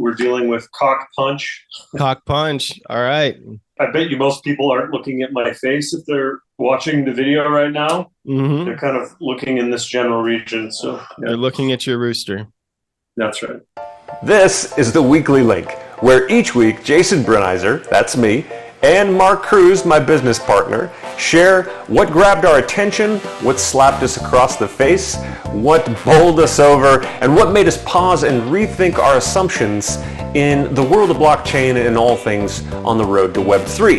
We're dealing with COCKPUNCH. COCKPUNCH. All right. I bet you most people aren't looking at my face if they're watching the video right now. Mm-hmm. They're kind of looking in this general region. So yeah. They're looking at your rooster. That's right. This is the Weekly Link, where each week Jason Brenizer, that's me, and Mark Kruse, my business partner, share what grabbed our attention, what slapped us across the face, what bowled us over, and what made us pause and rethink our assumptions in the world of blockchain and all things on the road to Web3.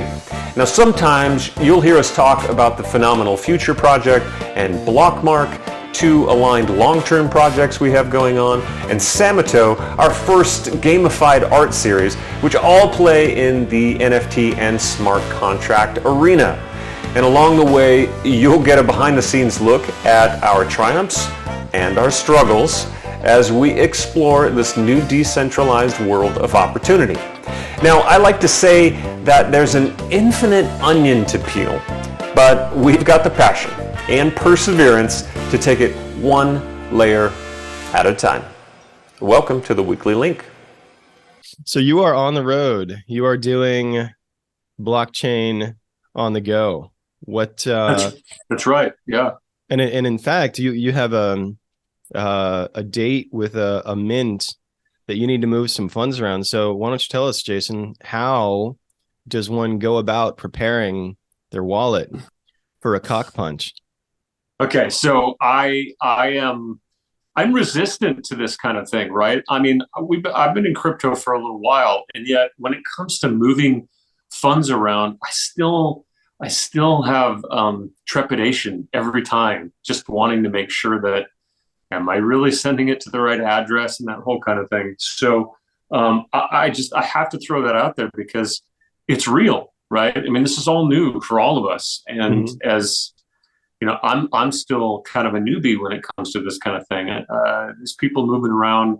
Now, sometimes you'll hear us talk about the Phenomenal Future Project and Blockmark, two aligned long-term projects we have going on, and SAMUTO, our first gamified art series, which all play in the NFT and smart contract arena. And along the way, you'll get a behind-the-scenes look at our triumphs and our struggles as we explore this new decentralized world of opportunity. Now, I like to say that there's an infinite onion to peel, but we've got the passion and perseverance to take it one layer at a time. Welcome to the Weekly Link. So you are on the road. You are doing blockchain on the go. What? That's right. Yeah. And in fact, you have a date with a mint that you need to move some funds around. So why don't you tell us, Jason, how does one go about preparing their wallet for a COCKPUNCH? Okay, so I'm resistant to this kind of thing, right? I mean, I've been in crypto for a little while, and yet when it comes to moving funds around, I still have trepidation every time, just wanting to make sure that, am I really sending it to the right address and that whole kind of thing. So I have to throw that out there because it's real, right? I mean, this is all new for all of us, and as you know, I'm still kind of a newbie when it comes to this kind of thing. There's people moving around,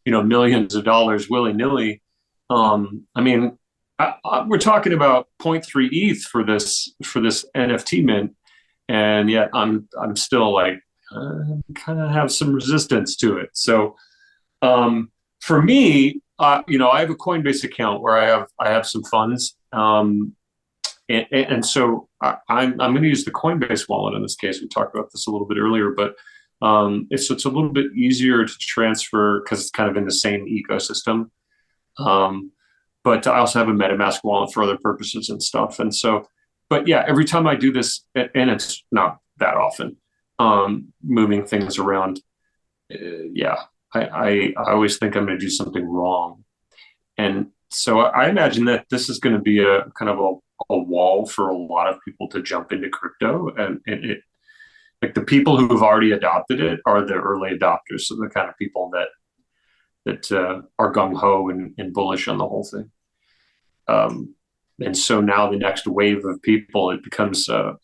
millions of dollars willy-nilly. I mean, we're talking about 0.3 ETH for this NFT mint, and yet I'm still like kind of have some resistance to it. So for me, I have a Coinbase account where I have some funds. And so I'm going to use the Coinbase wallet in this case. We talked about this a little bit earlier, but it's a little bit easier to transfer because it's kind of in the same ecosystem. But I also have a MetaMask wallet for other purposes and stuff. And so, but yeah, every time I do this, and it's not that often, moving things around, I always think I'm going to do something wrong. And so I imagine that this is going to be a kind of a wall for a lot of people to jump into crypto, and it, like the people who have already adopted it are the early adopters, so the kind of people that are gung-ho and bullish on the whole thing. And so now the next wave of people, it becomes a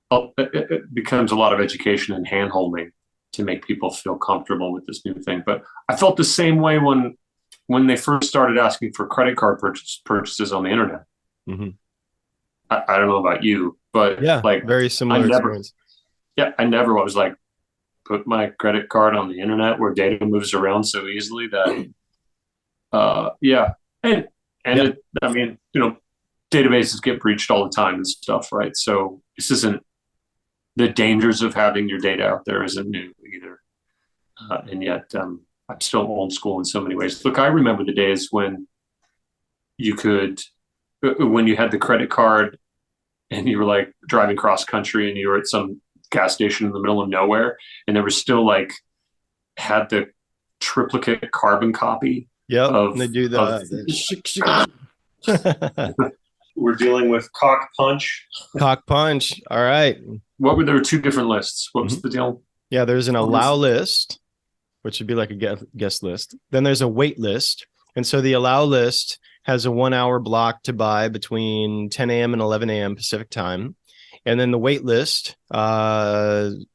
lot of education and hand-holding to make people feel comfortable with this new thing. But I felt the same way when they first started asking for credit card purchases on the internet. Mm-hmm. I don't know about you, but yeah, like very similar experience. I never was like, put my credit card on the internet where data moves around so easily that, I mean, databases get breached all the time and stuff, right? So this isn't, the dangers of having your data out there isn't new either. And yet, I'm still old school in so many ways. Look, I remember the days when you had the credit card and you were like driving cross country and you were at some gas station in the middle of nowhere and there was still had the triplicate carbon copy. Yeah, they do that. We're dealing with COCKPUNCH. COCKPUNCH. All right. There were two different lists. What was the deal? Yeah, there's an allow list, which would be like a guest list. Then there's a wait list. And so the allow list has a 1 hour block to buy between 10 a.m. and 11 a.m. Pacific time. And then the wait list has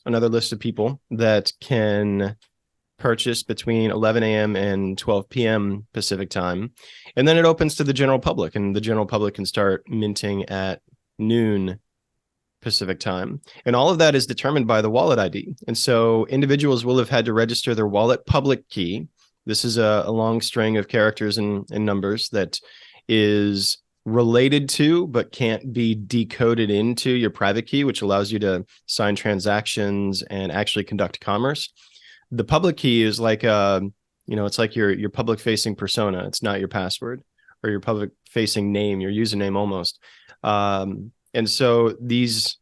another list of people that can purchase between 11 a.m. and 12 p.m. Pacific time. And then it opens to the general public, and the general public can start minting at noon Pacific time. And all of that is determined by the wallet ID. And so individuals will have had to register their wallet public key. This is a long string of characters and numbers that is related to, but can't be decoded into your private key, which allows you to sign transactions and actually conduct commerce. The public key is like, it's like your public facing persona. It's not your password or your public facing name, your username almost. And so these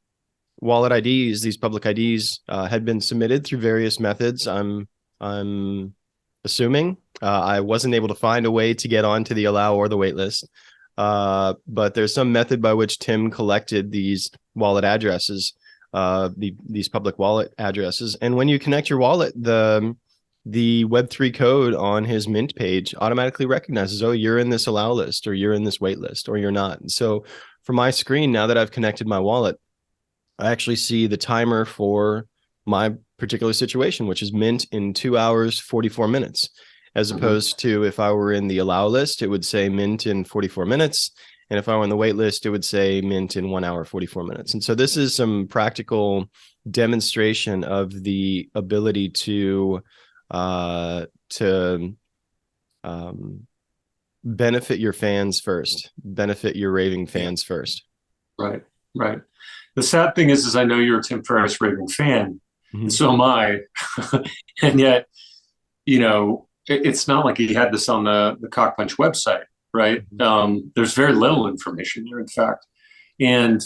wallet IDs, these public IDs, had been submitted through various methods. I'm assuming I wasn't able to find a way to get onto the allow or the waitlist, but there's some method by which Tim collected these wallet addresses, these public wallet addresses. And when you connect your wallet, the Web3 code on his Mint page automatically recognizes, oh, you're in this allow list, or you're in this wait list, or you're not. And so for my screen, now that I've connected my wallet, I actually see the timer for my particular situation, which is mint in 2 hours, 44 minutes, as opposed to if I were in the allow list, it would say mint in 44 minutes. And if I were on the wait list, it would say mint in 1 hour, 44 minutes. And so this is some practical demonstration of the ability to benefit your fans first, benefit your raving fans first. Right. The sad thing is I know you're a Tim Ferriss raving fan, and so am I. And yet, it's not like he had this on the COCKPUNCH website, right? There's very little information there, in fact. And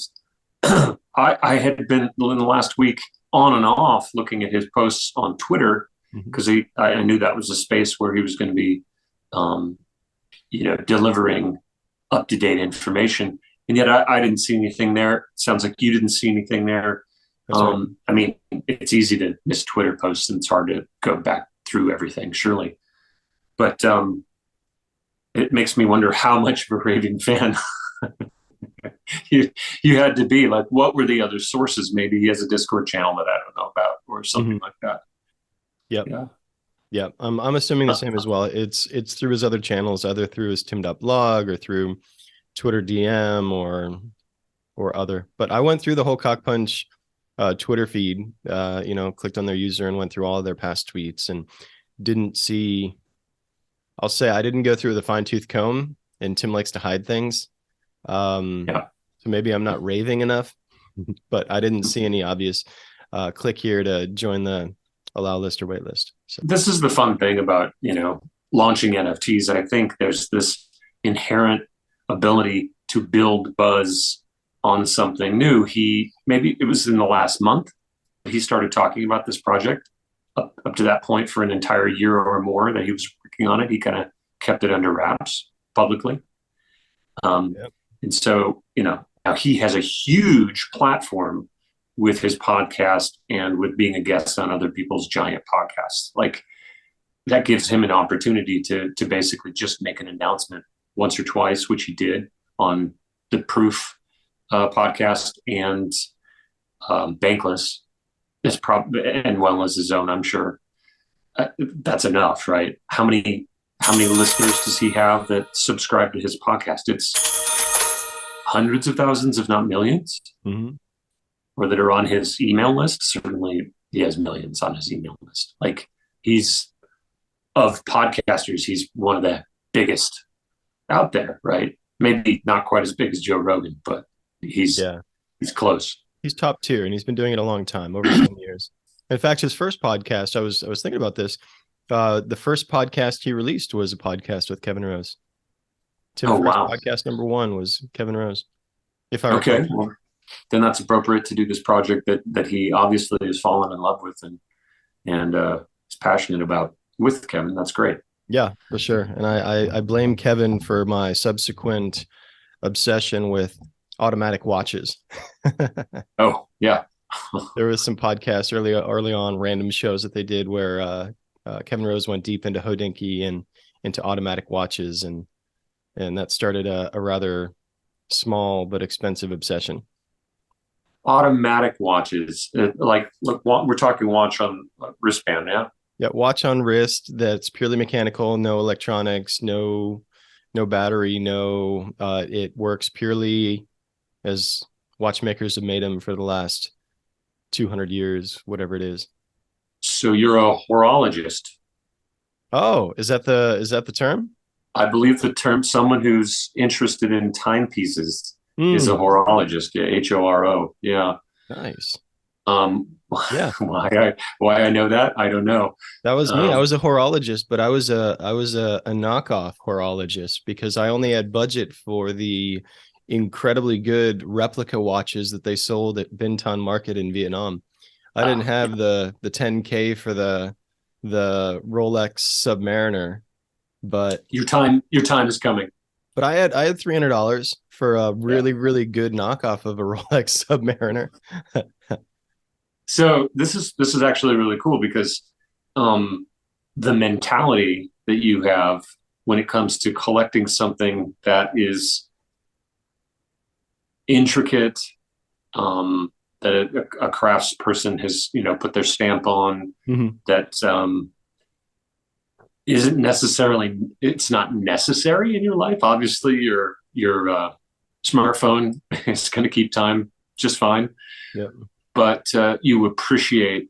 I had been in the last week on and off looking at his posts on Twitter, because I knew that was a space where he was going to be, delivering up-to-date information. And yet I didn't see anything there. Sounds like you didn't see anything there. Right. I mean, it's easy to miss Twitter posts, and it's hard to go back through everything, surely. But it makes me wonder how much of a raving fan you had to be. Like, what were the other sources? Maybe he has a Discord channel that I don't know about, or something like that. Yep. Yeah. Yeah. I'm assuming the same as well. It's through his other channels, either through his Tim.blog or through Twitter DM or other. But I went through the whole COCKPUNCH Twitter feed, clicked on their user and went through all of their past tweets and didn't see. I'll say I didn't go through the fine-tooth comb, and Tim likes to hide things. So maybe I'm not raving enough, but I didn't see any obvious click here to join the allow list or wait list. So this is the fun thing about, launching NFTs. I think there's this inherent ability to build buzz on something new. Maybe it was in the last month, he started talking about this project. Up to that point, for an entire year or more that he was working on it, he kind of kept it under wraps publicly. And so, now he has a huge platform with his podcast and with being a guest on other people's giant podcasts. Like, that gives him an opportunity to basically just make an announcement once or twice, which he did on the Proof podcast and Bankless. It's probably, and well as his own, I'm sure. That's enough, right? How many listeners does he have that subscribe to his podcast? It's hundreds of thousands, if not millions, or that are on his email list. Certainly, he has millions on his email list. Like, of podcasters, he's one of the biggest out there, right? Maybe not quite as big as Joe Rogan, but he's close. He's top tier, and he's been doing it a long time, over 10 years. In fact, his first podcast, I was thinking about this. The first podcast he released was a podcast with Kevin Rose. Tim's first podcast number 1 was Kevin Rose. If I recall. Well, then that's appropriate to do this project that he obviously has fallen in love with and is passionate about with Kevin. That's great. Yeah, for sure. And I blame Kevin for my subsequent obsession with automatic watches. Oh, yeah. There was some podcasts early on, random shows that they did where Kevin Rose went deep into Hodinkee and into automatic watches, and that started a rather small but expensive obsession. Automatic watches, look, we're talking watch on wristband, yeah. Yeah, watch on wrist that's purely mechanical, no electronics, no battery, it works purely as watchmakers have made them for the last 200 years, whatever it is. So you're a horologist. Oh, is that the term? I believe the term, someone who's interested in timepieces is a horologist. Yeah, HORO. Yeah. Nice. Yeah. Why I know that, I don't know. That was me. I was a horologist, but I was a knockoff horologist because I only had budget for the incredibly good replica watches that they sold at Bintan Market in Vietnam. I didn't have the 10K for the Rolex Submariner, but your time is coming. But I had $300 for a really good knockoff of a Rolex Submariner. So this is actually really cool because the mentality that you have when it comes to collecting something that is intricate, that a crafts person has, put their stamp on, that isn't necessarily, it's not necessary in your life. Obviously, your smartphone is going to keep time just fine. Yeah. But you appreciate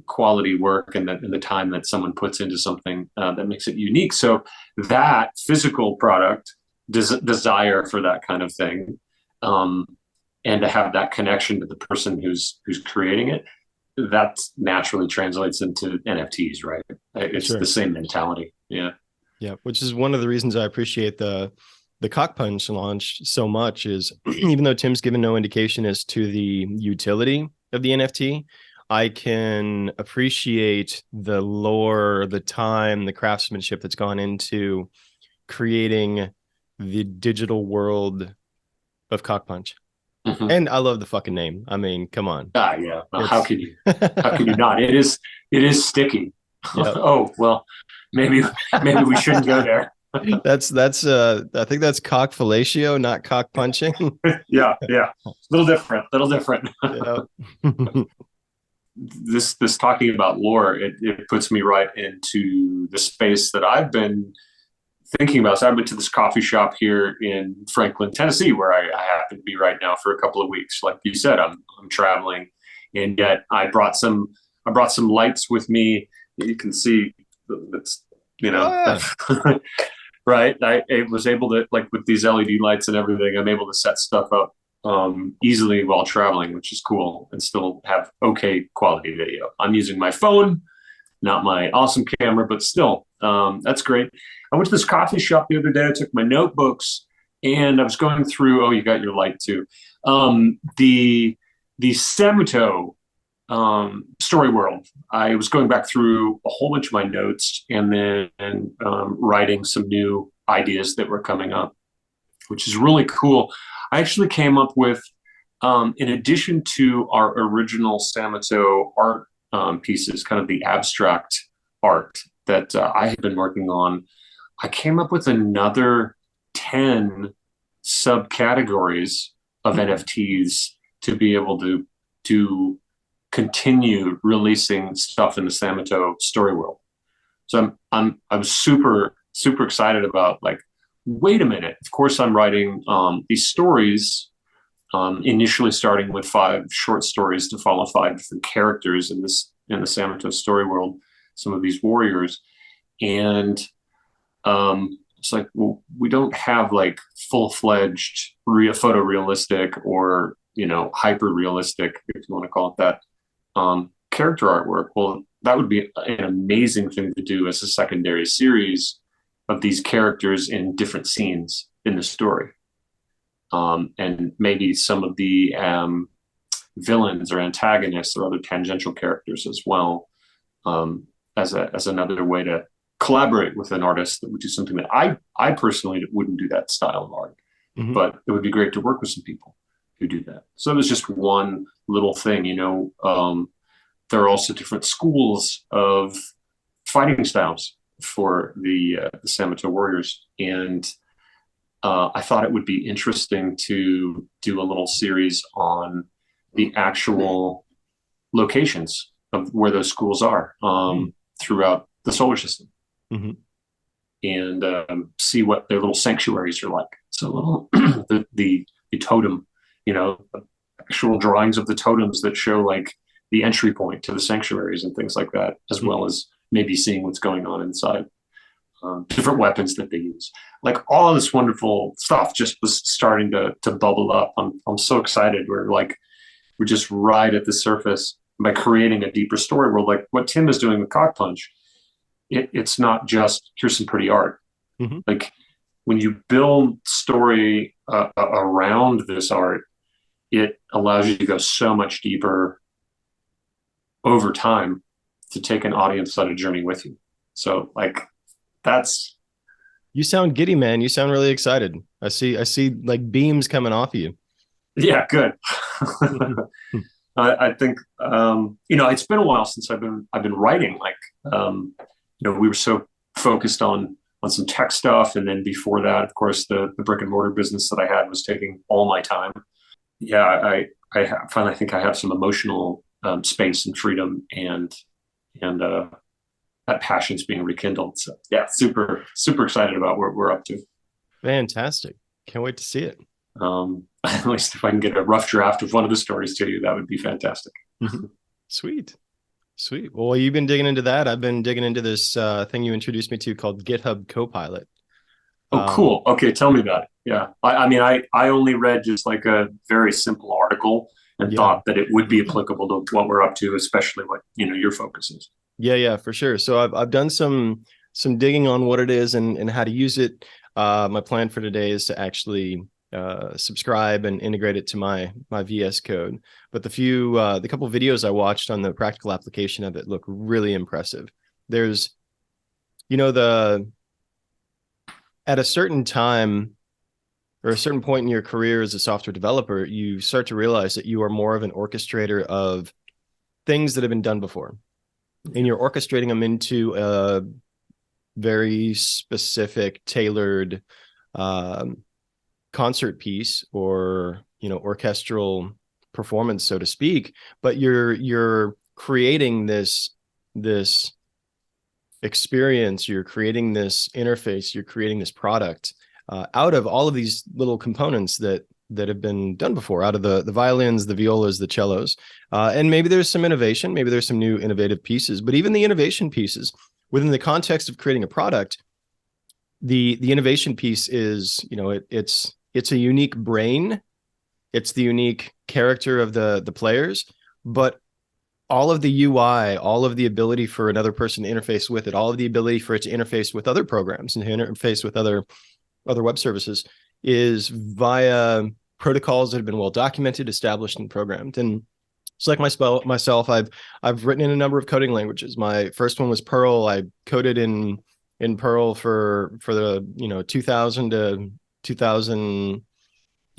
quality work and the time that someone puts into something that makes it unique. So that physical product, desire for that kind of thing, and to have that connection to the person who's creating it, that naturally translates into NFTs, right? It's the same mentality. Yeah. Yeah. Which is one of the reasons I appreciate the COCKPUNCH launch so much is even though Tim's given no indication as to the utility of the NFT, I can appreciate the lore, the time, the craftsmanship that's gone into creating the digital world of COCKPUNCH. And I love the fucking name. I mean, come on. Yeah. Well, how can you not? It is sticky. Yep. Oh, well, maybe we shouldn't go there. That's I think that's cock fellatio, not cock punching. Yeah. Little different. This talking about lore, it puts me right into the space that I've been thinking about. So I went to this coffee shop here in Franklin, Tennessee, where I happen to be right now for a couple of weeks. Like you said, I'm traveling, and yet I brought some lights with me. You can see it's right. I was able to, like, with these LED lights and everything, I'm able to set stuff up easily while traveling, which is cool, and still have okay quality video. I'm using my phone, not my awesome camera, but still, that's great. I went to this coffee shop the other day. I took my notebooks and I was going through, you got your light too. The SAMUTO story world. I was going back through a whole bunch of my notes and then writing some new ideas that were coming up, which is really cool. I actually came up with, in addition to our original SAMUTO art pieces, kind of the abstract art that I had been working on, I came up with another 10 subcategories of NFTs to be able to continue releasing stuff in the SAMUTO story world. So I'm super excited about, like, wait a minute. Of course, I'm writing these stories, initially starting with 5 short stories to follow 5 different characters in the SAMUTO story world, some of these warriors. And it's like, well, we don't have like full-fledged photorealistic or, hyper-realistic, if you want to call it that, character artwork. Well, that would be an amazing thing to do as a secondary series of these characters in different scenes in the story. And maybe some of the villains or antagonists or other tangential characters as well, as another way to collaborate with an artist that would do something that I personally wouldn't do that style of art, but it would be great to work with some people who do that. So it was just one little thing, there are also different schools of fighting styles for the SAMUTO warriors. And I thought it would be interesting to do a little series on the actual locations of where those schools are throughout the solar system, and see what their little sanctuaries are like. So the totem, actual drawings of the totems that show like the entry point to the sanctuaries and things like that, as well as maybe seeing what's going on inside. Different weapons that they use, like all of this wonderful stuff just was starting to bubble up. I'm so excited. We're just right at the surface by creating a deeper story world, like what Tim is doing with COCKPUNCH. It's not just here's some pretty art. Like when you build story around this art, it allows you to go so much deeper over time to take an audience on a journey with you. So like that's. You sound giddy, man. You sound really excited. I see like beams coming off you. Yeah, good. I think it's been a while since I've been writing. Like we were so focused on some tech stuff, and then before that, of course, the brick and mortar business that I had was taking all my time. Yeah, I finally think I have some emotional space and freedom, and that passion's being rekindled. So yeah, super excited about what we're up to. Fantastic. Can't wait to see it. At least if I can get a rough draft of one of the stories to you, that would be fantastic. Sweet. Well, you've been digging into that. I've been digging into this thing you introduced me to called GitHub Copilot. Oh, cool. Okay, tell me about it. Yeah. I mean, I only read just like a very simple article and thought that it would be applicable to what we're up to, especially what, your focus is. Yeah, for sure. So I've done some digging on what it is and how to use it. My plan for today is to actually subscribe and integrate it to my VS Code. But the couple of videos I watched on the practical application of it look really impressive. There's, at a certain time or a certain point in your career as a software developer, you start to realize that you are more of an orchestrator of things that have been done before. And you're orchestrating them into a very specific, tailored concert piece or, orchestral performance, so to speak. But you're creating this experience, you're creating this interface, you're creating this product out of all of these little components that have been done before, out of the violins, the violas, the cellos. And maybe there's some innovation, maybe there's some new innovative pieces, but even the innovation pieces within the context of creating a product, the innovation piece is, it's a unique brain. It's the unique character of the players, but all of the UI, all of the ability for another person to interface with it, all of the ability for it to interface with other programs and to interface with other web services is via protocols that have been well documented, established, and programmed. And it's like myself, I've written in a number of coding languages. My first one was Perl. I coded in Perl for the 2000 to 2000,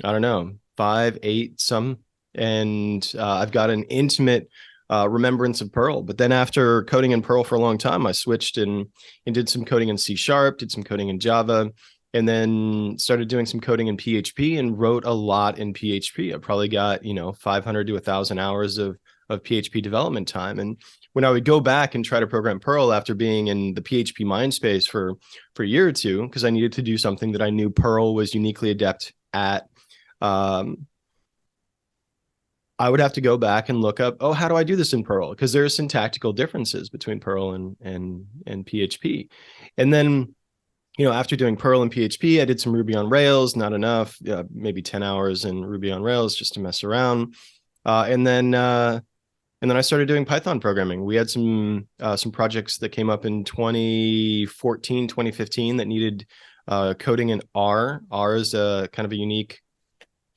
I don't know, 5, 8, some. And I've got an intimate remembrance of Perl. But then after coding in Perl for a long time, I switched and did some coding in C#, did some coding in Java, and then started doing some coding in PHP and wrote a lot in PHP. I probably got, 500 to 1,000 hours of PHP development time. And when I would go back and try to program Perl after being in the PHP mind space for a year or two, because I needed to do something that I knew Perl was uniquely adept at, I would have to go back and look up, how do I do this in Perl? Because there are syntactical differences between Perl and PHP. And then, after doing Perl and PHP, I did some Ruby on Rails, not enough, maybe 10 hours in Ruby on Rails just to mess around. And then I started doing Python programming. We had some projects that came up in 2014, 2015 that needed coding in R. R is a kind of a unique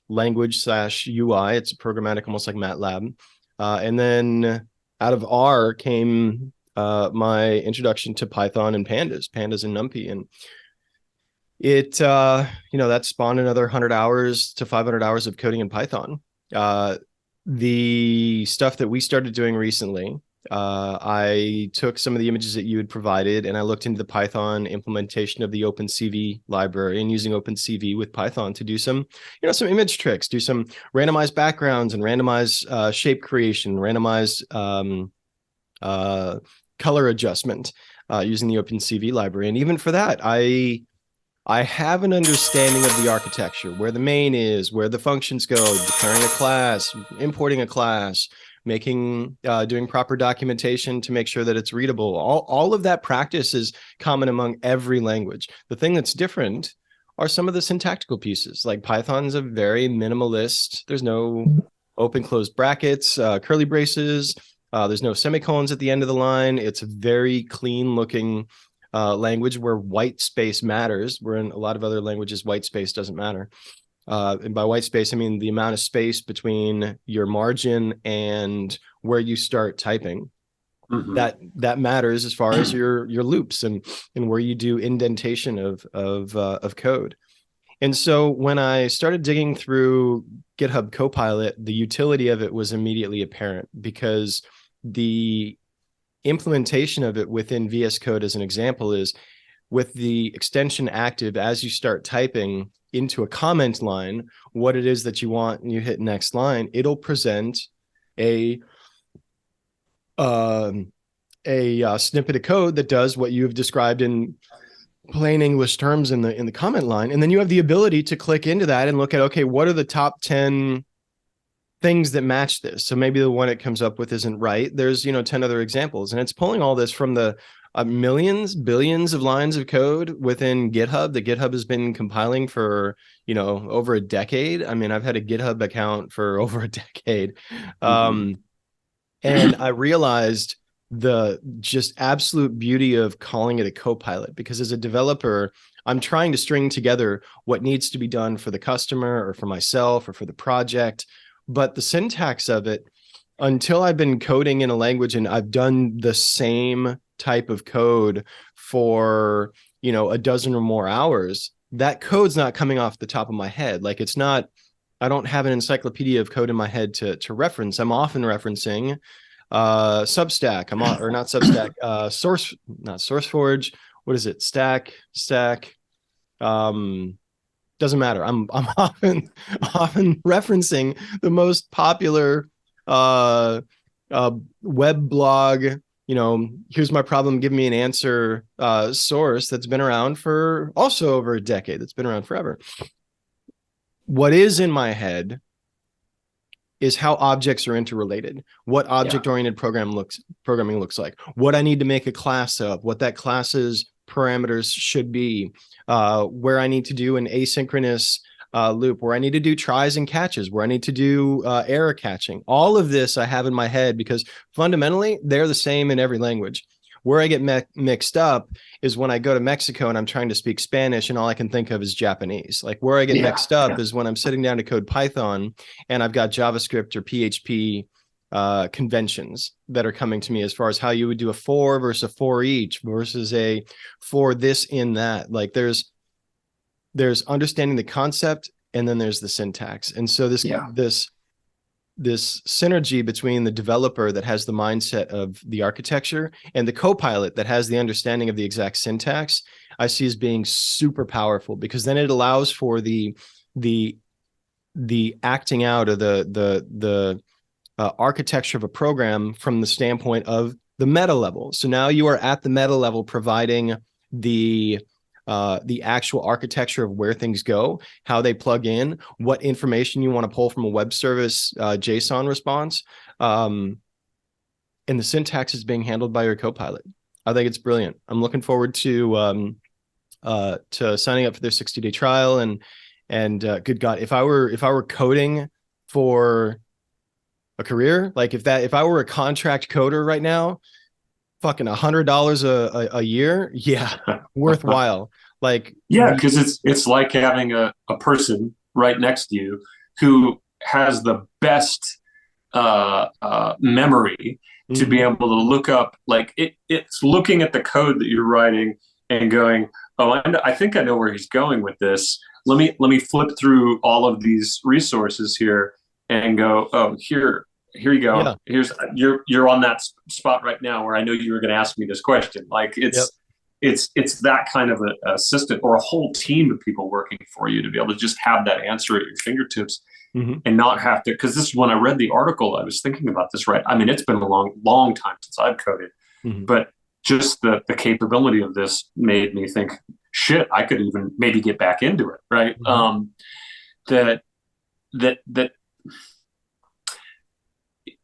language / UI. It's programmatic, almost like MATLAB. And then out of R came my introduction to Python and pandas and NumPy. And it, that spawned another 100 hours to 500 hours of coding in Python. The stuff that we started doing recently, I took some of the images that you had provided and I looked into the Python implementation of the OpenCV library and using OpenCV with Python to do some image tricks, do some randomized backgrounds and randomized shape creation, randomized color adjustment using the OpenCV library. And even for that, I I have an understanding of the architecture, where the main is, where the functions go, declaring a class, importing a class, doing proper documentation to make sure that it's readable. All of that practice is common among every language. The thing that's different are some of the syntactical pieces. Like Python's a very minimalist. There's no open closed brackets, curly braces. There's no semicolons at the end of the line. It's a very clean looking language where white space matters, where in a lot of other languages, white space doesn't matter. And by white space, I mean the amount of space between your margin and where you start typing. Mm-hmm. That matters as far as your loops and where you do indentation of code. And so when I started digging through GitHub Copilot, the utility of it was immediately apparent, because the implementation of it within VS Code, as an example, is with the extension active as you start typing into a comment line what it is that you want, and you hit next line, it'll present a snippet of code that does what you have described in plain English terms in the comment line. And then you have the ability to click into that and look at, okay, what are the top 10 things that match this? So maybe the one it comes up with isn't right. There's 10 other examples, and it's pulling all this from the millions, billions of lines of code within GitHub that GitHub has been compiling for over a decade. I mean, I've had a GitHub account for over a decade. Mm-hmm. And I realized the just absolute beauty of calling it a Copilot, because as a developer, I'm trying to string together what needs to be done for the customer or for myself or for the project. But the syntax of it, until I've been coding in a language and I've done the same type of code for, a dozen or more hours, that code's not coming off the top of my head. Like, it's not, I don't have an encyclopedia of code in my head to reference. I'm often referencing Substack, or not Substack, not SourceForge. What is it? Stack. Doesn't matter. I'm often referencing the most popular web blog. Here's my problem, give me an answer source that's been around for also over a decade. That's been around forever. What is in my head is how objects are interrelated, what object-oriented programming looks like, what I need to make a class of, what that class's parameters should be, where I need to do an asynchronous loop, where I need to do tries and catches, where I need to do error catching. All of this I have in my head, because fundamentally they're the same in every language. Where I get mixed up is when I go to Mexico and I'm trying to speak Spanish and all I can think of is Japanese. Like, where I get mixed up is when I'm sitting down to code Python and I've got JavaScript or PHP conventions that are coming to me, as far as how you would do a for versus a for each versus a for this in that. Like, there's understanding the concept, and then there's the syntax. And so this synergy between the developer that has the mindset of the architecture and the Copilot that has the understanding of the exact syntax, I see as being super powerful, because then it allows for the acting out of the architecture of a program from the standpoint of the meta level. So now you are at the meta level, providing the actual architecture of where things go, how they plug in, what information you want to pull from a web service JSON response. And the syntax is being handled by your Copilot. I think it's brilliant. I'm looking forward to signing up for their 60-day trial. And good God, if I were coding for a career, like if I were a contract coder right now, fucking $100 a year, worthwhile. Like, because it's like having a person right next to you who has the best memory to be able to look up. Like, it's looking at the code that you're writing and going, oh, I think I know where he's going with this. Let me flip through all of these resources here and go, oh, here you go. Yeah. Here's you're on that spot right now where I know you were going to ask me this question. Like, it's that kind of an assistant, or a whole team of people working for you, to be able to just have that answer at your fingertips and not have to. Because this, when I read the article, I was thinking about this. Right? I mean, it's been a long time since I've coded, but just the capability of this made me think, shit, I could even maybe get back into it, right? That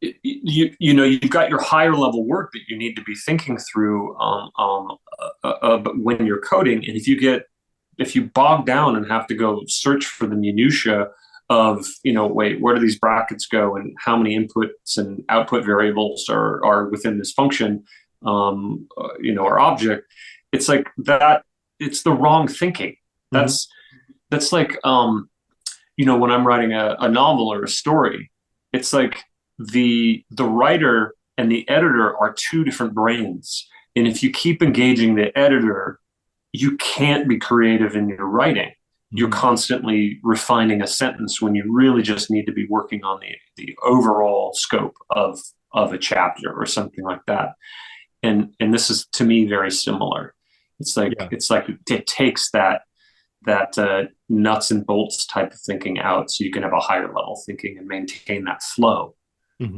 you've got your higher level work that you need to be thinking through when you're coding, and if you bog down and have to go search for the minutia of, wait, where do these brackets go and how many inputs and output variables are within this function, or object, it's like that. It's the wrong thinking. That's like, when I'm writing a novel or a story, it's like the writer and the editor are two different brains. And if you keep engaging the editor, you can't be creative in your writing. You're constantly refining a sentence when you really just need to be working on the overall scope of a chapter or something like that. And this is, to me, very similar. It's like it takes that nuts and bolts type of thinking out, so you can have a higher level thinking and maintain that flow,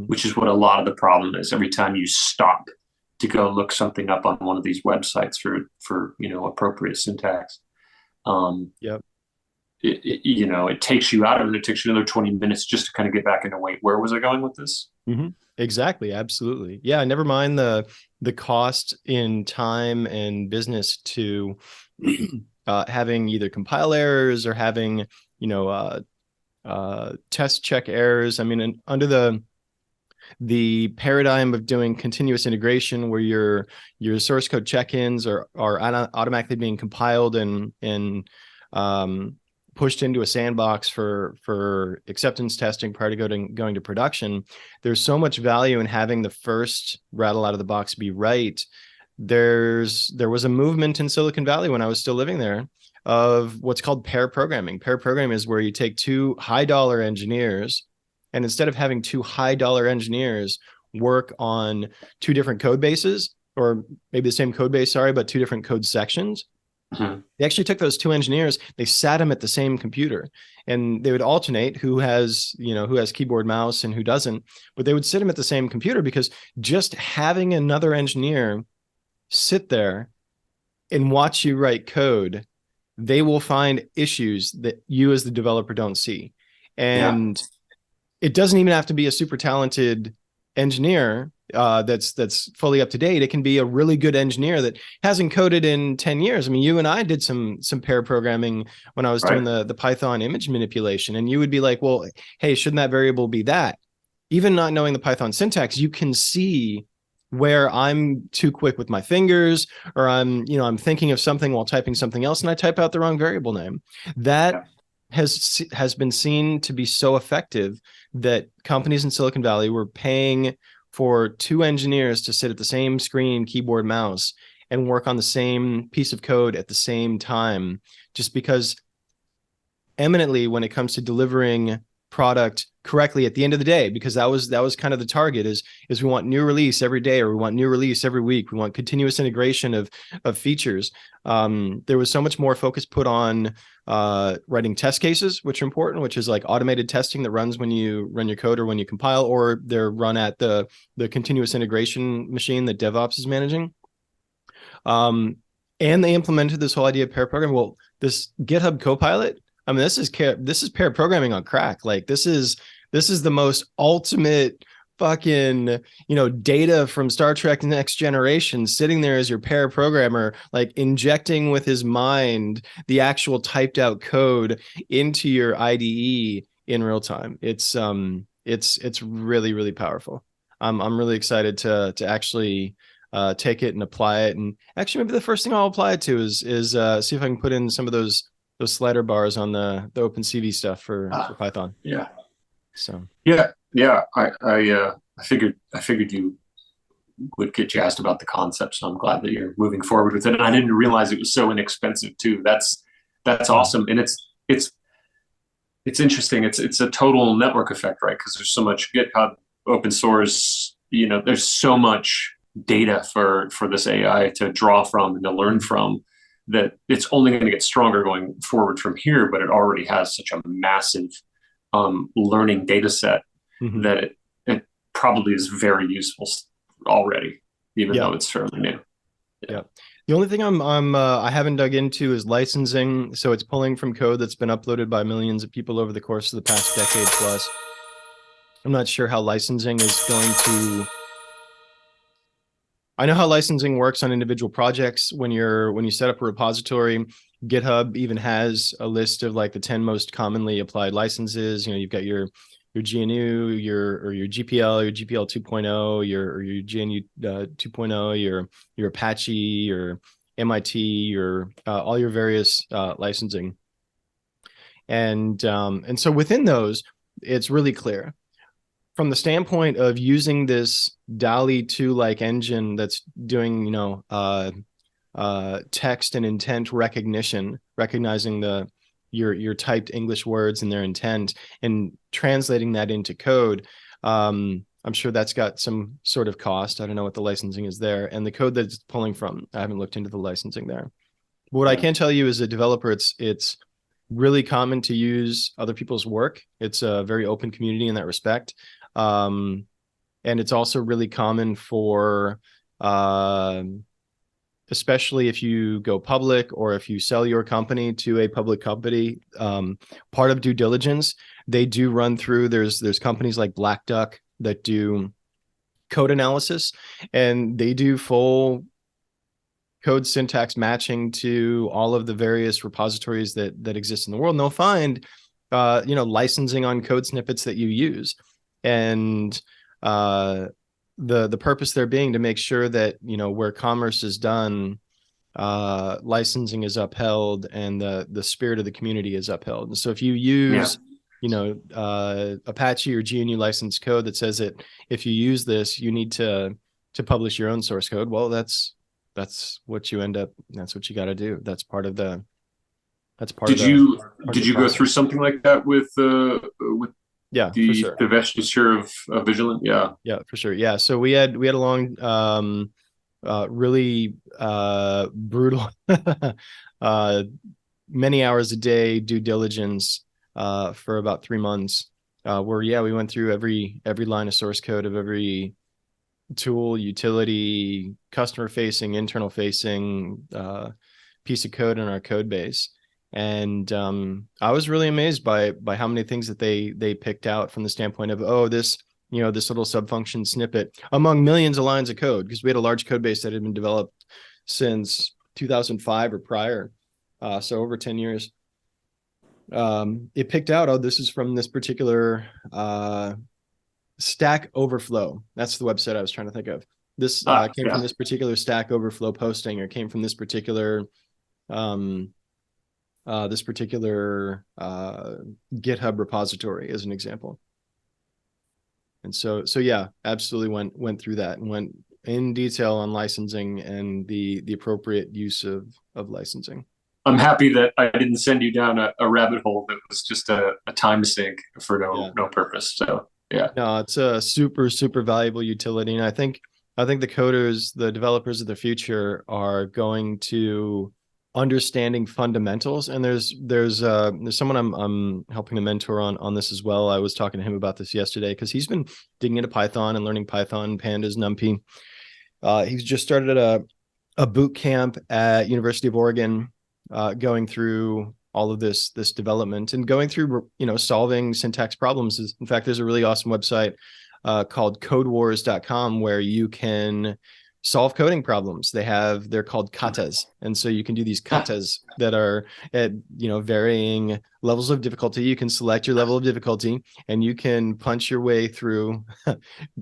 which is what a lot of the problem is. Every time you stop to go look something up on one of these websites for appropriate syntax, it takes you out of it. It takes you another 20 minutes just to kind of get back into, wait, where was I going with this? Exactly. Absolutely. Yeah. Never mind the cost in time and business to having either compile errors or having, test check errors. I mean, under the paradigm of doing continuous integration, where your source code check-ins are automatically being compiled and pushed into a sandbox for acceptance testing prior to going to production, there's so much value in having the first rattle out of the box be right. There was a movement in Silicon Valley when I was still living there of what's called pair programming. Pair programming is where you take two high-dollar engineers, and instead of having two high-dollar engineers work on two different code bases, or maybe the same code base, but two different code sections, they actually took those two engineers, they sat them at the same computer, and they would alternate who has keyboard, mouse, and who doesn't, but they would sit them at the same computer, because just having another engineer sit there and watch you write code, they will find issues that you as the developer don't see. And it doesn't even have to be a super talented engineer that's fully up to date. It can be a really good engineer that hasn't coded in 10 years. I mean, you and I did some pair programming when I was doing the Python image manipulation, and you would be like, well, hey, shouldn't that variable be that? Even not knowing the Python syntax, you can see where I'm too quick with my fingers, or I'm thinking of something while typing something else, and I type out the wrong variable name. That has been seen to be so effective that companies in Silicon Valley were paying for two engineers to sit at the same screen, keyboard, mouse, and work on the same piece of code at the same time, just because eminently, when it comes to delivering product correctly at the end of the day, because that was kind of the target, is we want new release every day, or we want new release every week. We want continuous integration of features. There was so much more focus put on writing test cases, which are important, which is like automated testing that runs when you run your code or when you compile, or they're run at the continuous integration machine that DevOps is managing. And they implemented this whole idea of pair programming. Well, this GitHub Copilot, I mean, this is pair programming on crack. Like this is the most ultimate fucking, data from Star Trek Next Generation, sitting there as your pair programmer, like injecting with his mind the actual typed out code into your IDE in real time. It's really, really powerful. I'm really excited to actually take it and apply it. And actually, maybe the first thing I'll apply it to is see if I can put in some of those slider bars on the OpenCV stuff for Python. Yeah. So I figured you would get jazzed about the concept, so I'm glad that you're moving forward with it. And I didn't realize it was so inexpensive too. That's awesome, and it's interesting. It's a total network effect, right? Because there's so much GitHub open source. There's so much data for this AI to draw from and to learn from, that it's only going to get stronger going forward from here. But it already has such a massive learning data set that it probably is very useful already, even though it's fairly new. Yeah. The only thing I haven't dug into is licensing. So it's pulling from code that's been uploaded by millions of people over the course of the past decade plus. I'm not sure how licensing is going to. I know how licensing works on individual projects. When you set up a repository, GitHub even has a list of like the 10 most commonly applied licenses. You know, you've got your GNU, your GPL, your GPL 2.0, your GNU 2.0, your Apache, your MIT, your all your various licensing. And so within those, it's really clear. From the standpoint of using this DALL-E 2-like engine that's doing, you know, text and intent recognition, recognizing your typed English words and their intent, and translating that into code. I'm sure that's got some sort of cost. I don't know what the licensing is there, and the code that's pulling from, I haven't looked into the licensing there. But what I can tell you as a developer, it's really common to use other people's work. It's a very open community in that respect. And it's also really common for, especially if you go public or if you sell your company to a public company, part of due diligence, they do run through, there's companies like Black Duck that do code analysis, and they do full code syntax matching to all of the various repositories that exist in the world. And they'll find, you know, licensing on code snippets that you use. And the purpose there being to make sure that, you know, where commerce is done, licensing is upheld and the spirit of the community is upheld. And so if you use, you know, Apache or GNU licensed code that says that if you use this, you need to publish your own source code, well, that's what you end up. That's what you got to do. That's part of the. That's part. Did you go through something like that with yeah, the for sure. divestiture of Vigilant? Yeah, for sure. Yeah, so we had a long, really brutal, many hours a day due diligence for about 3 months, where we went through every line of source code of every tool, utility, customer facing, internal facing piece of code in our code base. And I was really amazed by how many things that they picked out from the standpoint of, oh, this, you know, this little subfunction snippet among millions of lines of code, because we had a large code base that had been developed since 2005 or prior, so over 10 years. It picked out, oh, this is from this particular Stack Overflow. That's the website I was trying to think of. This came from this particular Stack Overflow posting, or came from this particular GitHub repository, as an example. And so yeah, absolutely went through that and went in detail on licensing and the appropriate use of licensing. I'm happy that I didn't send you down a rabbit hole that was just a time sink for no purpose. So yeah. No, it's a super valuable utility, and I think the coders, the developers of the future, are going to understanding fundamentals. And there's someone I'm helping to mentor on this as well. I was talking to him about this yesterday because he's been digging into Python and learning Python, Pandas, NumPy. He's just started a boot camp at University of Oregon, going through all of this development and going through, you know, solving syntax problems. In fact, there's a really awesome website called codewars.com where you can solve coding problems. They're called katas. And so you can do these katas that are at, you know, varying levels of difficulty. You can select your level of difficulty and you can punch your way through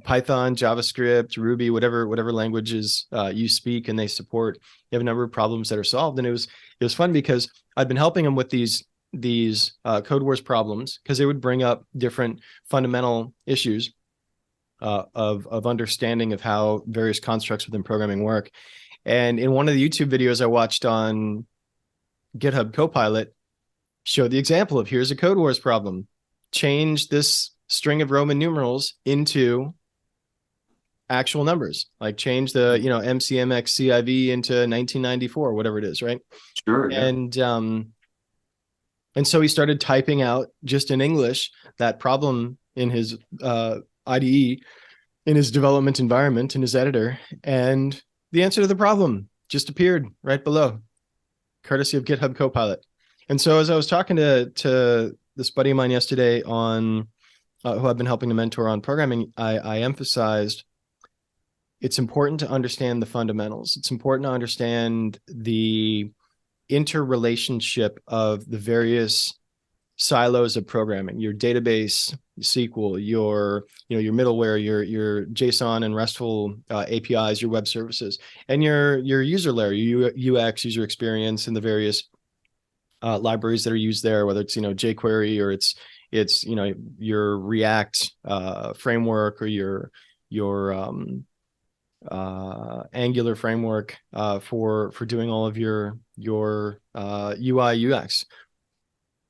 Python, JavaScript, Ruby, whatever languages you speak and they support. You have a number of problems that are solved. And it was fun because I'd been helping them with these Code Wars problems because they would bring up different fundamental issues of understanding of how various constructs within programming work. And in one of the YouTube videos I watched on GitHub Copilot, showed the example of, here's a Code Wars problem. Change this string of Roman numerals into actual numbers, like change the, you know, MCMX CIV into 1994, whatever it is, right? Sure. Yeah. And so he started typing out just in English that problem in his IDE, in his development environment, in his editor, and the answer to the problem just appeared right below, courtesy of GitHub Copilot. And so as I was talking to this buddy of mine yesterday on who I've been helping to mentor on programming, I emphasized it's important to understand the fundamentals. It's important to understand the interrelationship of the various silos of programming, your database, SQL, your middleware, your JSON and RESTful APIs, your web services, and your user layer, your UX, user experience, and the various libraries that are used there, whether it's jQuery or it's your React framework or your Angular framework for doing all of your UI UX.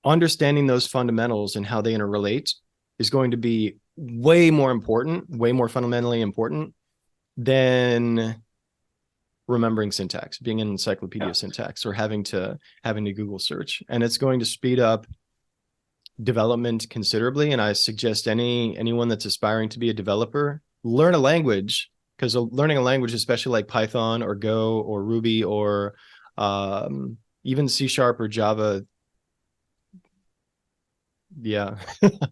Understanding those fundamentals and how they interrelate is going to be way more fundamentally important than remembering syntax, being an encyclopedia of syntax, or having to Google search. And it's going to speed up development considerably. And I suggest anyone that's aspiring to be a developer, learn a language, because learning a language, especially like Python or Go or Ruby or even C# or Java. Yeah,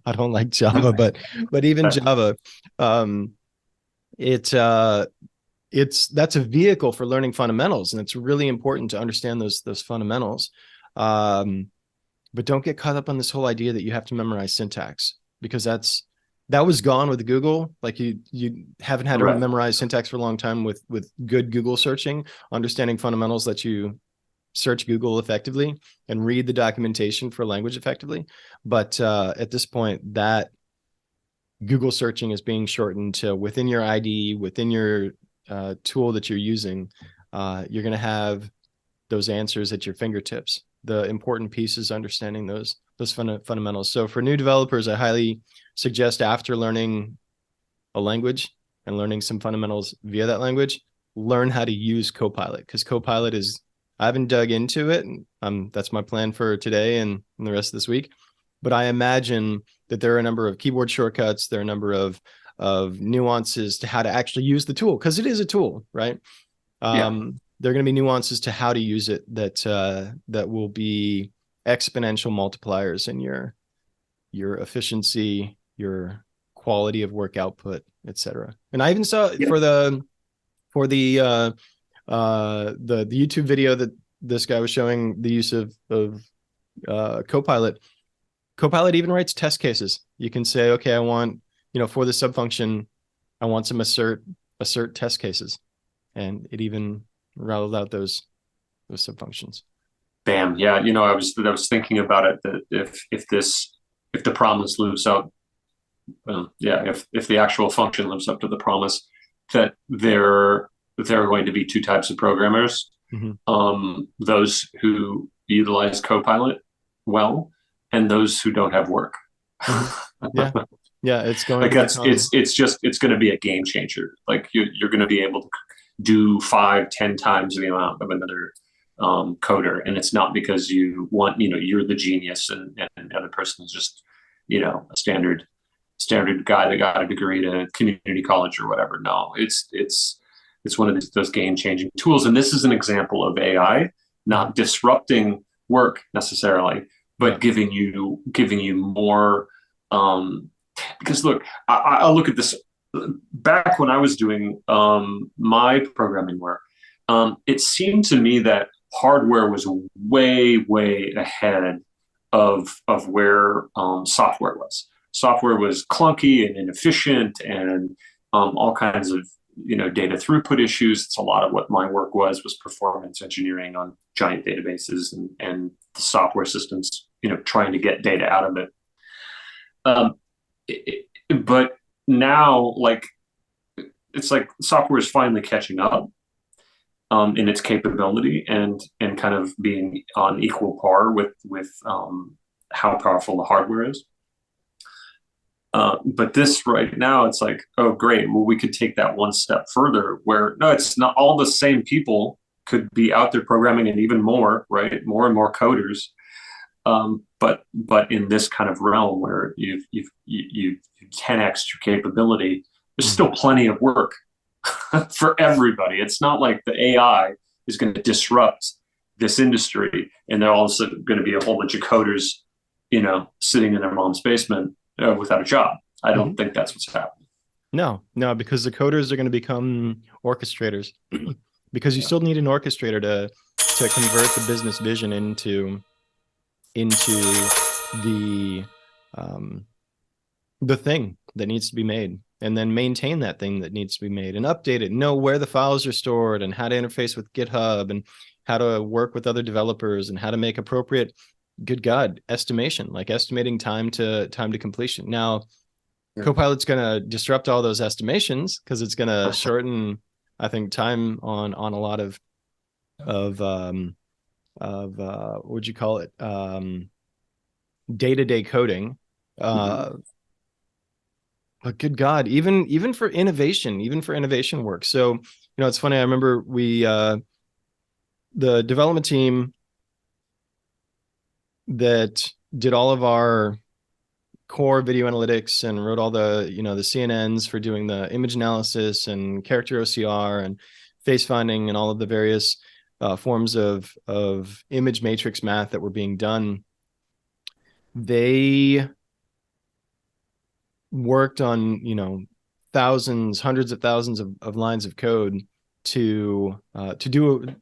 I don't like Java, but even Java, that's a vehicle for learning fundamentals, and it's really important to understand those fundamentals. But don't get caught up on this whole idea that you have to memorize syntax, because that was gone with Google. Like you haven't had to memorize syntax for a long time with good Google searching. Understanding fundamentals lets you search Google effectively and read the documentation for language effectively. But at this point, that Google searching is being shortened to within your ID, within your tool that you're using. You're going to have those answers at your fingertips. The important piece is understanding those fundamentals. So for new developers, I highly suggest, after learning a language and learning some fundamentals via that language, learn how to use Copilot, because Copilot is, I haven't dug into it, and that's my plan for today and the rest of this week. But I imagine that there are a number of keyboard shortcuts, there are a number of nuances to how to actually use the tool, because it is a tool, right? There are going to be nuances to how to use it that will be exponential multipliers in your efficiency, your quality of work output, etc. And I even saw for the YouTube video that this guy was showing the use of Copilot. Copilot even writes test cases. You can say, okay, I want, for the subfunction, I want some assert test cases, and it even rattled out those subfunctions. Bam. Yeah. I was thinking about it, that if the promise lives up, if the actual function lives up to the promise, that there are going to be two types of programmers. Mm-hmm. Those who utilize Copilot well, and those who don't have work. Yeah, it's going. Like it's going to be a game changer. Like you're going to be able to do 5-10 times the amount of another coder, and it's not because you want, you're the genius, and the other person is just, a standard guy that got a degree at a community college or whatever. No, it's one of those game-changing tools. And this is an example of AI not disrupting work necessarily, but giving you more. Because look, I'll look at this. Back when I was doing my programming work, it seemed to me that hardware was way ahead of where software was. Software was clunky and inefficient, and all kinds of data throughput issues. It's a lot of what my work was performance engineering on giant databases and the software systems, trying to get data out of it. But now, it's like software is finally catching up in its capability and kind of being on equal par with how powerful the hardware is. But this right now, it's like, oh, great. Well, we could take that one step further where, no, it's not all the same people could be out there programming, and even more, right? More and more coders. But in this kind of realm where you've 10x your capability, there's still plenty of work for everybody. It's not like the AI is going to disrupt this industry, and they're also going to be a whole bunch of coders, sitting in their mom's basement without a job. I don't think that's what's happening. No, because the coders are going to become orchestrators because you still need an orchestrator to convert the business vision into the thing that needs to be made, and then maintain that thing that needs to be made and update it, know where the files are stored and how to interface with GitHub and how to work with other developers and how to make appropriate, good God, estimation, like estimating time to completion. Now, Copilot's going to disrupt all those estimations because it's going to shorten, I think, time on a lot of what would you call it? Day-to-day coding. But good God, even for innovation work. So, it's funny. I remember the development team that did all of our core video analytics and wrote all the, the CNNs for doing the image analysis and character OCR and face finding and all of the various forms of image matrix math that were being done. They worked on, thousands, hundreds of thousands of lines of code to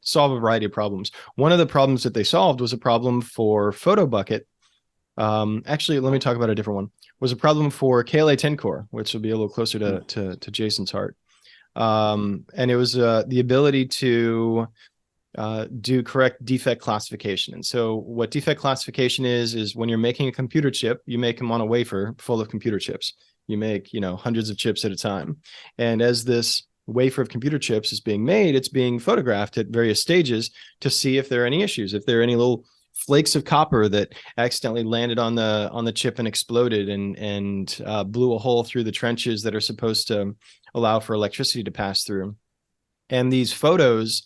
solve a variety of problems. One of the problems that they solved was a problem for PhotoBucket. Actually, let me talk about a different one. It was a problem for KLA 10 core, which will be a little closer to Jason's heart. And it was the ability to do correct defect classification. And so what defect classification is when you're making a computer chip, you make them on a wafer full of computer chips. You make, hundreds of chips at a time. And as this wafer of computer chips is being made, it's being photographed at various stages to see if there are any issues, if there are any little flakes of copper that accidentally landed on the chip and exploded and blew a hole through the trenches that are supposed to allow for electricity to pass through. And these photos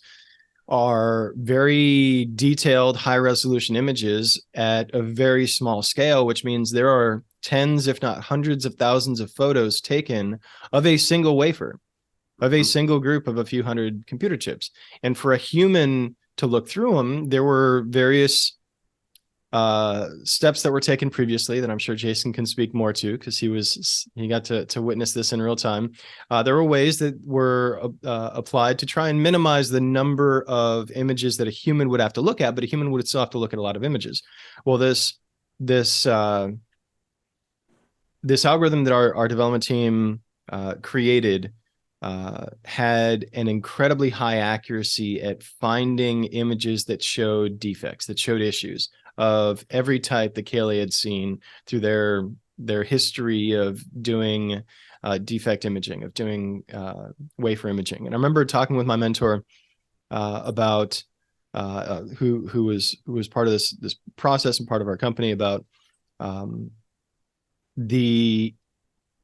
are very detailed, high resolution images at a very small scale, which means there are tens, if not hundreds of thousands of photos taken of a single wafer, of a single group of a few hundred computer chips. And for a human to look through them, there were various steps that were taken previously that I'm sure Jason can speak more to because he got to witness this in real time. There were ways that were applied to try and minimize the number of images that a human would have to look at, but a human would still have to look at a lot of images. Well, this algorithm that our development team created had an incredibly high accuracy at finding images that showed defects, that showed issues of every type that KLA had seen through their history of doing defect imaging, of doing wafer imaging. And I remember talking with my mentor about who was part of this process and part of our company about the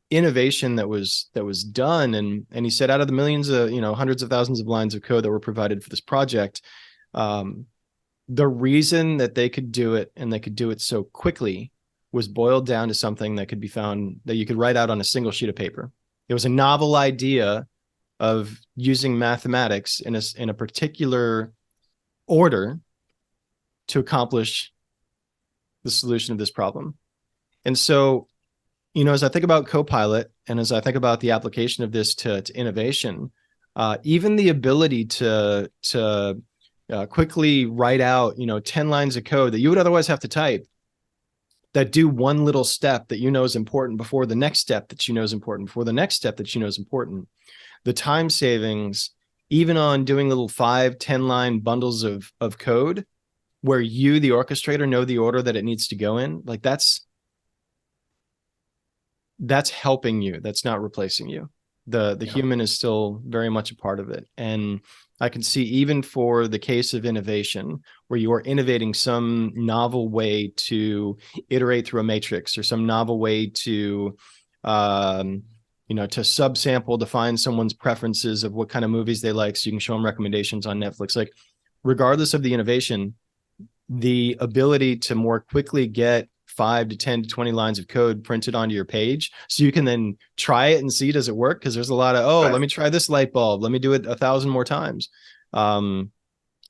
innovation that was done, and he said out of the millions of hundreds of thousands of lines of code that were provided for this project, the reason that they could do it and they could do it so quickly was boiled down to something that could be found that you could write out on a single sheet of paper. It was a novel idea of using mathematics in a particular order to accomplish the solution of this problem. And so, as I think about Copilot and as I think about the application of this to innovation, even the ability to quickly write out, 10 lines of code that you would otherwise have to type that do one little step that is important before the next step that is important before the next step that is important. The time savings, even on doing little 5-10 line bundles of code where you, the orchestrator, know the order that it needs to go in, like that's helping you. That's not replacing you. The human is still very much a part of it. And I can see even for the case of innovation, where you are innovating some novel way to iterate through a matrix or some novel way to, to subsample, define someone's preferences of what kind of movies they like so you can show them recommendations on Netflix. Like, regardless of the innovation, the ability to more quickly get 5 to 10 to 20 lines of code printed onto your page so you can then try it and see, does it work? Because there's a lot of, let me try this light bulb, let me do it 1,000 more times.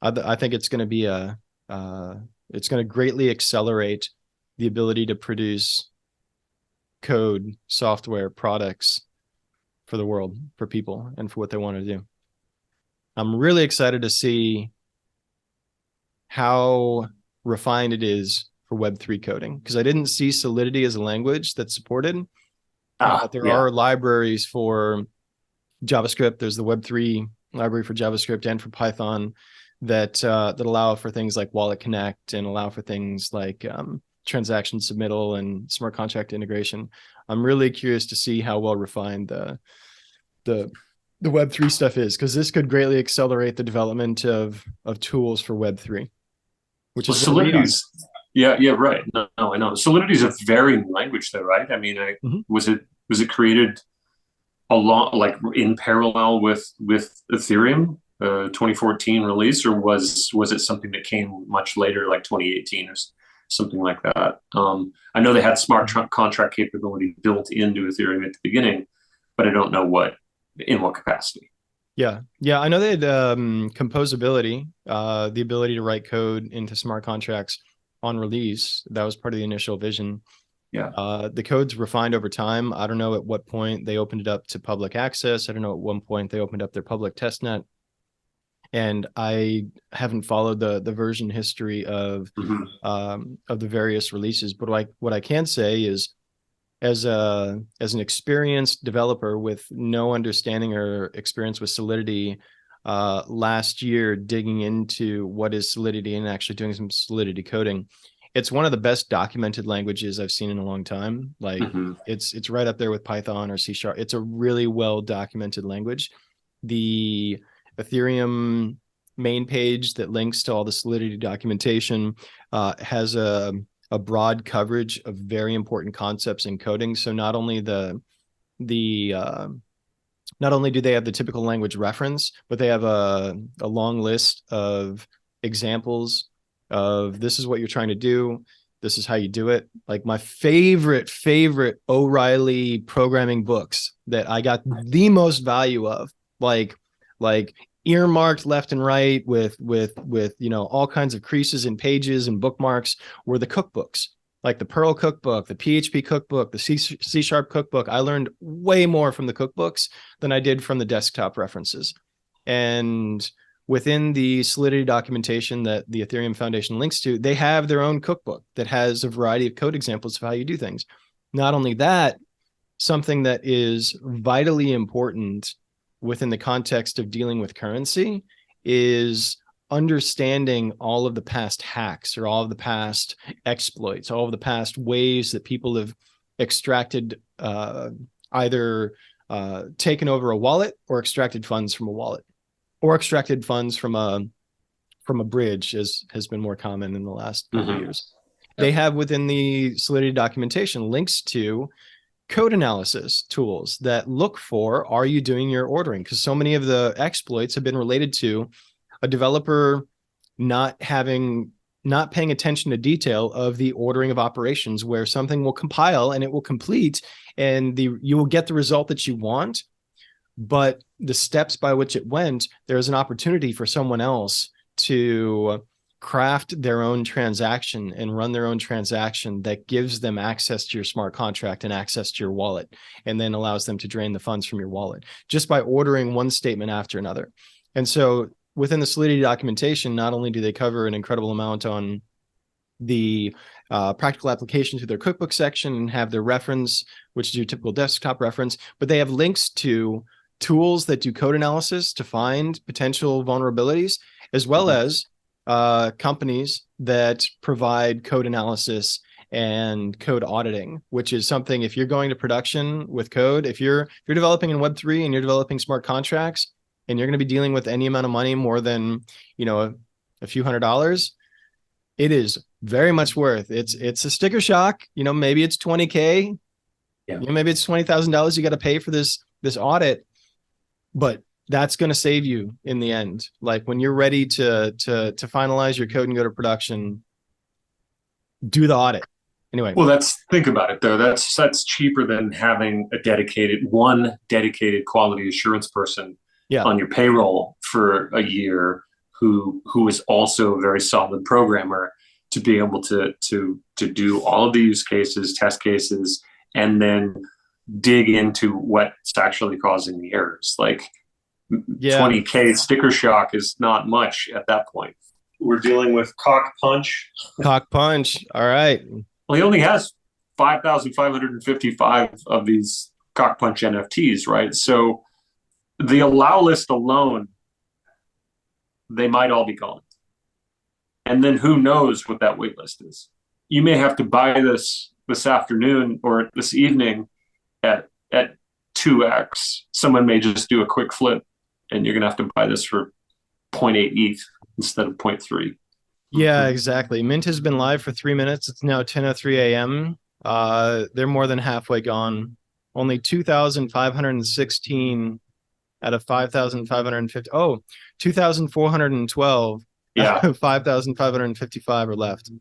I think it's going to be it's going to greatly accelerate the ability to produce code, software, products for the world, for people, and for what they want to do. I'm really excited to see how refined it is for Web3 coding, because I didn't see Solidity as a language that's supported. There are libraries for JavaScript. There's the Web3 library for JavaScript and for Python that allow for things like Wallet Connect and allow for things like transaction submittal and smart contract integration. I'm really curious to see how well refined the Web3 stuff is, because this could greatly accelerate the development of tools for Web3, which is Solidity's. Yeah, right. No, I know. Solidity is a very new language, though, right? I mean, was it created like in parallel with Ethereum, 2014 release, or was it something that came much later, like 2018 or something like that? I know they had smart contract capability built into Ethereum at the beginning, but I don't know in what capacity. Yeah. I know they had composability, the ability to write code into smart contracts on release. That was part of the initial vision. Yeah. The code's refined over time. I don't know at what point they opened it up to public access. I don't know at one point they opened up their public testnet. And I haven't followed the version history of the various releases. But what I can say is, as an experienced developer with no understanding or experience with Solidity, last year digging into what is Solidity and actually doing some Solidity coding, it's one of the best documented languages I've seen in a long time. Like it's right up there with Python or C#. It's a really well documented language. The Ethereum main page that links to all the Solidity documentation has a broad coverage of very important concepts in coding. So not only not only do they have the typical language reference, but they have a long list of examples of this is what you're trying to do. This is how you do it. Like my favorite O'Reilly programming books that I got the most value of, like earmarked left and right with all kinds of creases and pages and bookmarks, were the cookbooks, like the Perl cookbook, the PHP cookbook, the C# cookbook. I learned way more from the cookbooks than I did from the desktop references. And within the Solidity documentation that the Ethereum Foundation links to, they have their own cookbook that has a variety of code examples of how you do things. Not only that, something that is vitally important within the context of dealing with currency is understanding all of the past hacks or all of the past exploits, all of the past ways that people have extracted, either taken over a wallet or extracted funds from a wallet, or extracted funds from a bridge, as has been more common in the last couple of years. They have within the Solidity documentation links to code analysis tools that look for, are you doing your ordering? Because so many of the exploits have been related to a developer not paying attention to detail of the ordering of operations, where something will compile and it will complete and you will get the result that you want, but the steps by which it went, there's an opportunity for someone else to craft their own transaction and run their own transaction that gives them access to your smart contract and access to your wallet, and then allows them to drain the funds from your wallet just by ordering one statement after another. And so within the Solidity documentation, not only do they cover an incredible amount on the practical application to their cookbook section and have their reference, which is your typical desktop reference, but they have links to tools that do code analysis to find potential vulnerabilities, as well as companies that provide code analysis and code auditing, which is something, if you're going to production with code, if you're developing in Web3 and you're developing smart contracts and you're going to be dealing with any amount of money more than, a few $100s, it is very much worth. It's a sticker shock. Maybe it's $20K. Yeah. Maybe it's $20,000 you got to pay for this audit, but that's going to save you in the end. Like when you're ready to finalize your code and go to production, do the audit. Anyway. Well, think about it though. That's cheaper than having one dedicated quality assurance person on your payroll for a year who is also a very solid programmer, to be able to do all of the use cases, test cases, and then dig into what's actually causing the errors. Like 20K sticker shock is not much at that point. We're dealing with COCKPUNCH. COCKPUNCH. All right. Well, he only has 5,555 of these COCKPUNCH NFTs, right? So the allow list alone, they might all be gone. And then who knows what that wait list is? You may have to buy this afternoon or this evening at 2x. Someone may just do a quick flip, and you're going to have to buy this for 0.8 ETH instead of 0.3. Yeah, exactly. Mint has been live for 3 minutes. It's now 10:03 a.m. They're more than halfway gone. Only 2,516 out of 5,550. Oh, 2,412 out of 5,555 are left.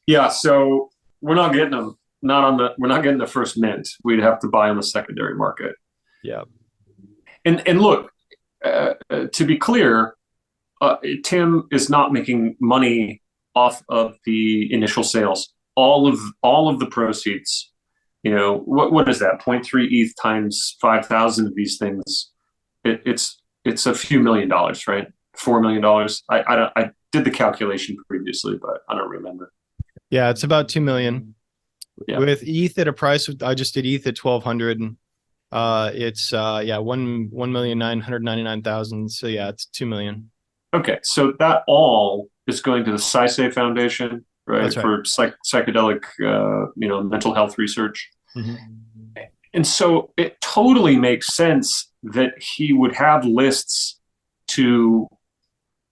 Yeah. So we're not getting them. We're not getting the first mint. We'd have to buy on the secondary market. Yeah. And look, to be clear, Tim is not making money off of the initial sales. All of the proceeds, what is that? 0.3 ETH times 5,000 of these things. It's a few $1 million, right? $4 million. I did the calculation previously, but I don't remember. Yeah, it's about 2 million. Yeah. With ETH at a price, I just did ETH at 1,200. It's 1,999,000. So yeah, it's 2 million. Okay, so that all is going to the SciSafe Foundation, right? That's right. For psychedelic, mental health research. Mm-hmm. And so it totally makes sense that he would have lists to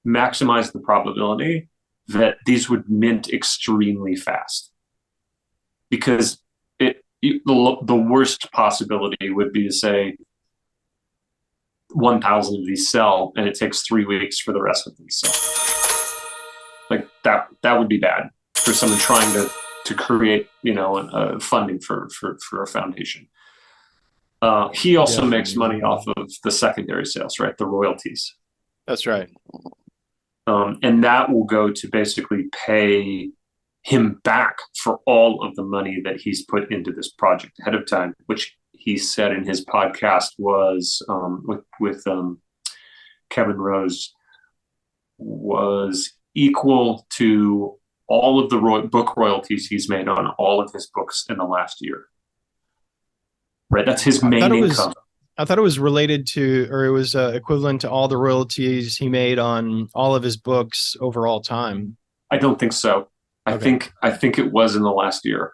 maximize the probability that these would mint extremely fast. Because the worst possibility would be to say 1,000 of these sell, and it takes 3 weeks for the rest of them to sell. Like that would be bad for someone trying to create, funding for a foundation. He also makes money off of the secondary sales, right? The royalties. That's right. And that will go to basically pay him back for all of the money that he's put into this project ahead of time, which he said in his podcast was with Kevin Rose, was equal to all of the book royalties he's made on all of his books in the last year. Right, that's his main income. I thought it was related to, or it was equivalent to all the royalties he made on all of his books over all time. I don't think so. I think it was in the last year.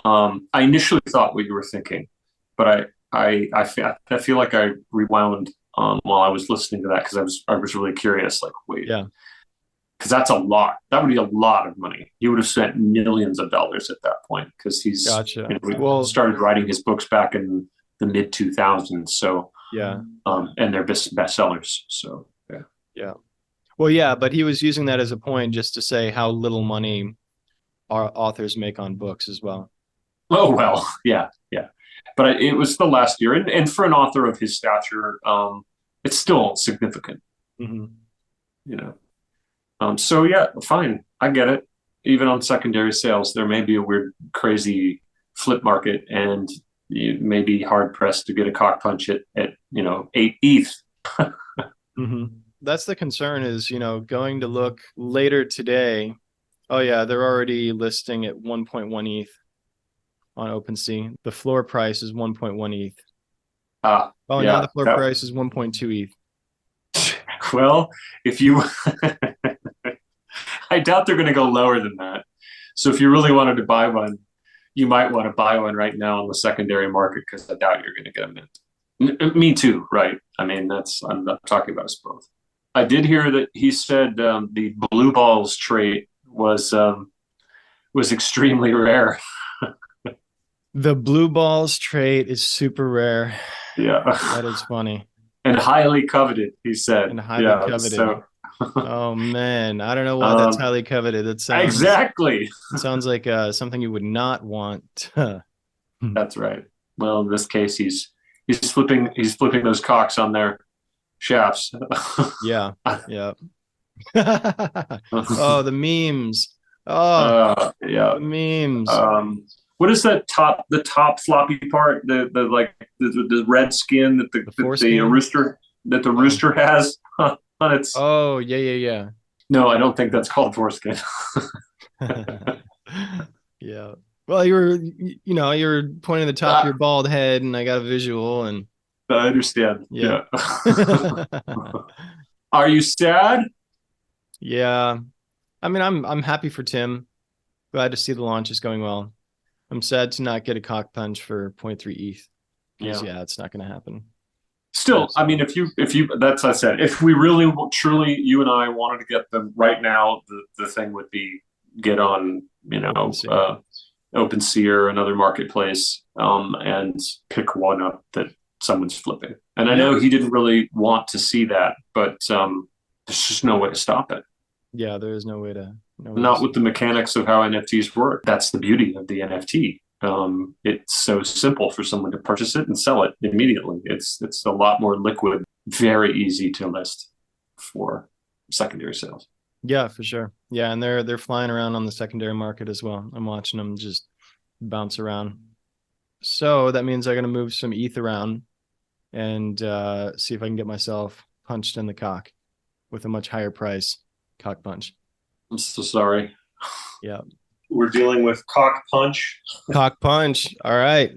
I initially thought what you were thinking, but I feel like I rewound while I was listening to that because I was really curious. Like, wait, because that's a lot. That would be a lot of money. He would have spent millions of dollars at that point because he's started writing his books back in the mid 2000s. So and they're bestsellers. So yeah. Well, yeah, but he was using that as a point just to say how little money our authors make on books as well. Oh, well, yeah. But it was the last year. And for an author of his stature, it's still significant, So, yeah, fine. I get it. Even on secondary sales, there may be a weird, crazy flip market, and you may be hard-pressed to get a COCKPUNCH at 8 ETH. That's the concern is, going to look later today. Oh, yeah, they're already listing at 1.1 ETH on OpenSea. The floor price is 1.1 ETH. Now the floor price is 1.2 ETH. Well, if you... I doubt they're going to go lower than that. So if you really wanted to buy one, you might want to buy one right now on the secondary market because I doubt you're going to get a mint. Me too, right? I mean, I'm not talking about us both. I did hear that he said the blue balls trait was extremely rare. The blue balls trait is super rare. Yeah. That is funny. And highly coveted, he said. And highly coveted. So... Oh, man. I don't know why that's highly coveted. It sounds, exactly. It sounds like something you would not want. That's right. Well, in this case, he's flipping those cocks on their shafts. Yeah. Yeah. Oh, the memes. Oh, Yeah. the memes. What is that the top floppy part? The like the red skin that The foreskin? the rooster has on its. Oh, yeah, yeah, No, I don't think that's called foreskin. yeah. Yeah. Well, you were pointing the top of your bald head, and I got a visual, and I understand. yeah. Are you sad? Yeah. I mean, I'm happy for Tim. Glad to see the launch is going well. I'm sad to not get a cock punch for 0.3 ETH. Yeah, it's not going to happen. Still, I mean, if you that's I said, if we really truly, you and I wanted to get them right now, the thing would be get on, OpenSea or another marketplace, and pick one up that someone's flipping. And I know he didn't really want to see that, but there's just no way to stop it. Yeah, there is no way to. Not with the mechanics of how NFTs work. That's the beauty of the NFT. It's so simple for someone to purchase it and sell it immediately. It's a lot more liquid, very easy to list for secondary sales. Yeah, for sure. Yeah, and they're flying around on the secondary market as well. I'm watching them just bounce around. So that means I'm going to move some ETH around and see if I can get myself punched in the cock with a much higher price cock punch. I'm so sorry. Yeah. We're dealing with COCKPUNCH. Cock punch. All right.